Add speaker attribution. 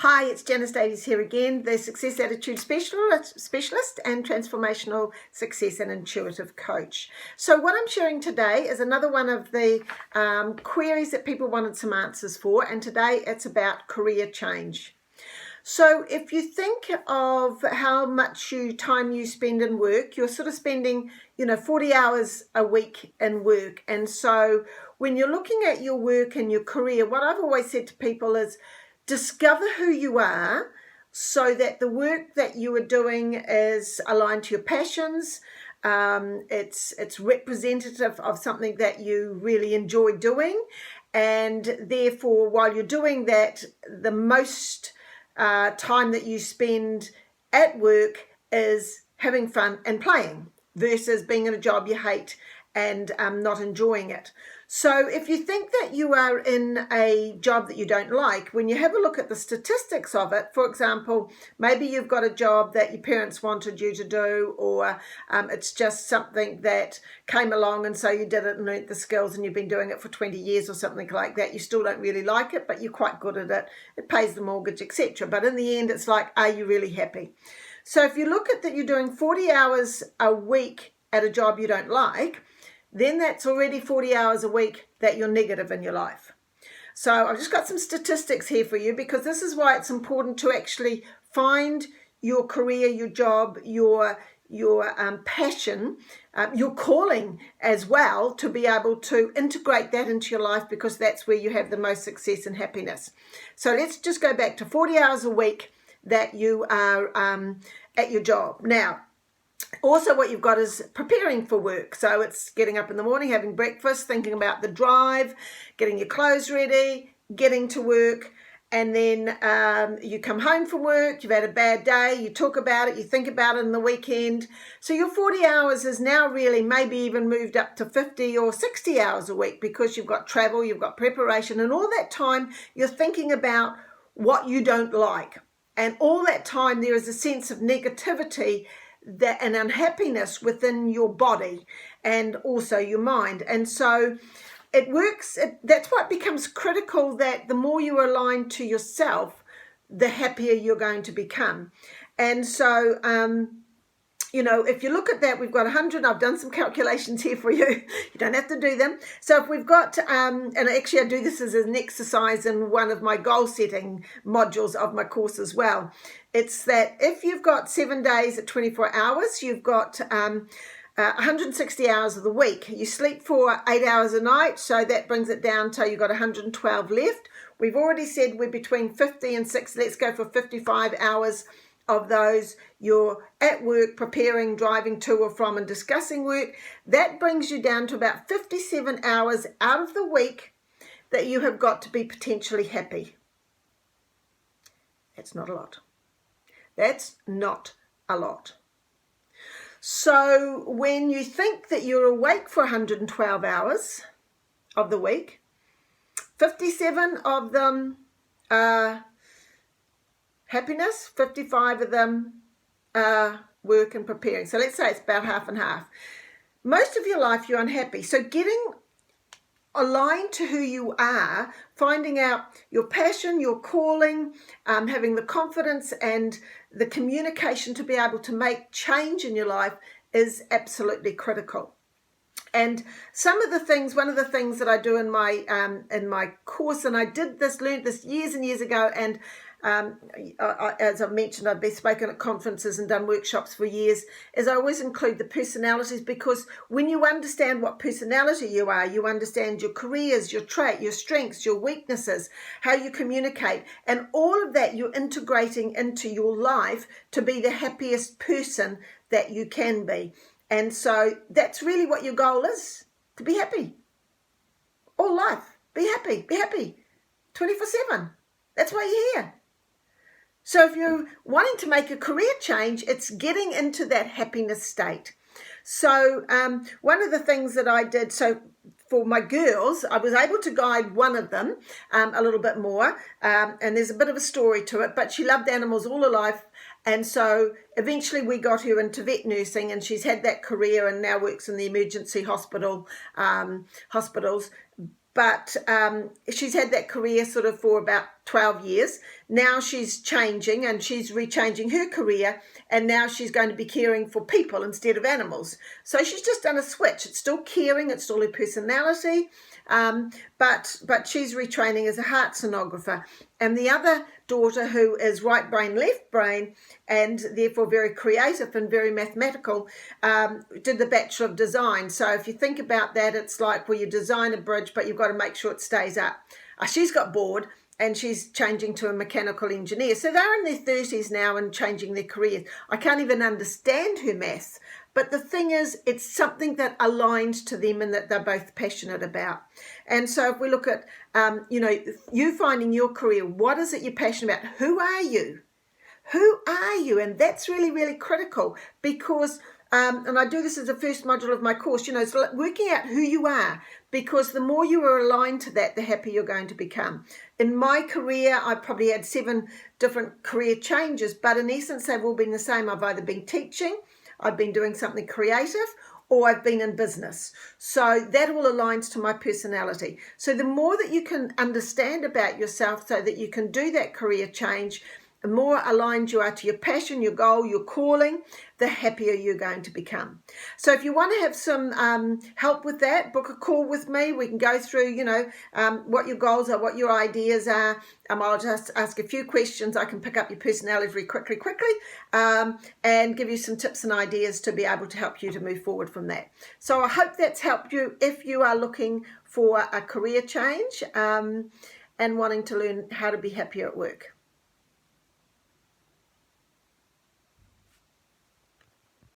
Speaker 1: Hi, it's Janice Davies here again, the Success Attitude Specialist and Transformational Success and Intuitive Coach. So what I'm sharing today is another one of the queries that people wanted some answers for, and today it's about career change. So if you think of how much time you spend in work, you're sort of spending, 40 hours a week in work. And so when you're looking at your work and your career, what I've always said to people is discover who you are so that the work that you are doing is aligned to your passions. It's representative of something that you really enjoy doing. And therefore, while you're doing that, the most time that you spend at work is having fun and playing versus being in a job you hate and not enjoying it. So if you think that you are in a job that you don't like, when you have a look at the statistics of it, for example, maybe you've got a job that your parents wanted you to do, or it's just something that came along and so you did it and learnt the skills and you've been doing it for 20 years or something like that. You still don't really like it, but you're quite good at it. It pays the mortgage, etc. But in the end, it's like, are you really happy? So if you look at that, you're doing 40 hours a week at a job you don't like, then that's already 40 hours a week that you're negative in your life. So I've just got some statistics here for you, because this is why it's important to actually find your career, your job, your passion, your calling as well, to be able to integrate that into your life, because that's where you have the most success and happiness. So let's just go back to 40 hours a week that you are at your job. Now, also what you've got is preparing for work. So it's getting up in the morning, having breakfast, thinking about the drive, getting your clothes ready, getting to work, and then you come home from work, you've had a bad day, you talk about it, you think about it in the weekend. So your 40 hours is now really maybe even moved up to 50 or 60 hours a week, because you've got travel, you've got preparation, and all that time you're thinking about what you don't like. And all that time there is a sense of negativity, that an unhappiness within your body and also your mind. And so it works, that's what becomes critical, that the more you are aligned to yourself, the happier you're going to become. And so if you look at that, we've got 100, I've done some calculations here for you. You don't have to do them. So if we've got, and actually I do this as an exercise in one of my goal setting modules of my course as well. It's that if you've got 7 days at 24 hours, you've got 160 hours of the week. You sleep for 8 hours a night, so that brings it down to you've got 112 left. We've already said we're between 50 and 60. Let's go for 55 hours of those. You're at work, preparing, driving to or from and discussing work. That brings you down to about 57 hours out of the week that you have got to be potentially happy. That's not a lot. That's not a lot. So when you think that you're awake for 112 hours of the week, 57 of them are happiness, 55 of them are work and preparing. So let's say it's about half and half. Most of your life you're unhappy. So getting aligned to who you are, finding out your passion, your calling, having the confidence and the communication to be able to make change in your life is absolutely critical. And one of the things that I do in my course, and I learned this years and years ago, and as I've mentioned, I've been spoken at conferences and done workshops for years, is I always include the personalities, because when you understand what personality you are, you understand your careers, your your strengths, your weaknesses, how you communicate, and all of that you're integrating into your life to be the happiest person that you can be. And so that's really what your goal is, to be happy. All life, be happy, 24/7. That's why you're here. So if you're wanting to make a career change, it's getting into that happiness state. So one of the things that I did, so for my girls, I was able to guide one of them a little bit more, and there's a bit of a story to it, but she loved animals all her life. And so eventually we got her into vet nursing, and she's had that career and now works in the emergency hospitals. But she's had that career sort of for about 12 years. Now she's changing and she's rechanging her career, and now she's going to be caring for people instead of animals. So she's just done a switch. It's still caring, it's still her personality, but she's retraining as a heart sonographer. And the other daughter, who is right brain, left brain, and therefore very creative and very mathematical, did the Bachelor of Design. So if you think about that, it's like where you design a bridge, but you've got to make sure it stays up. She's got bored and she's changing to a mechanical engineer. So they're in their 30s now and changing their careers. I can't even understand her maths. But the thing is, it's something that aligns to them and that they're both passionate about. And so if we look at, you finding your career, what is it you're passionate about? Who are you? Who are you? And that's really, really critical, because, and I do this as the first module of my course, it's like working out who you are, because the more you are aligned to that, the happier you're going to become. In my career, I probably had 7 different career changes, but in essence, they've all been the same. I've either been teaching, I've been doing something creative, or I've been in business. So that all aligns to my personality. So the more that you can understand about yourself so that you can do that career change, the more aligned you are to your passion, your goal, your calling, the happier you're going to become. So if you want to have some help with that, book a call with me. We can go through, what your goals are, what your ideas are. I'll just ask a few questions. I can pick up your personality very quickly, and give you some tips and ideas to be able to help you to move forward from that. So I hope that's helped you if you are looking for a career change and wanting to learn how to be happier at work.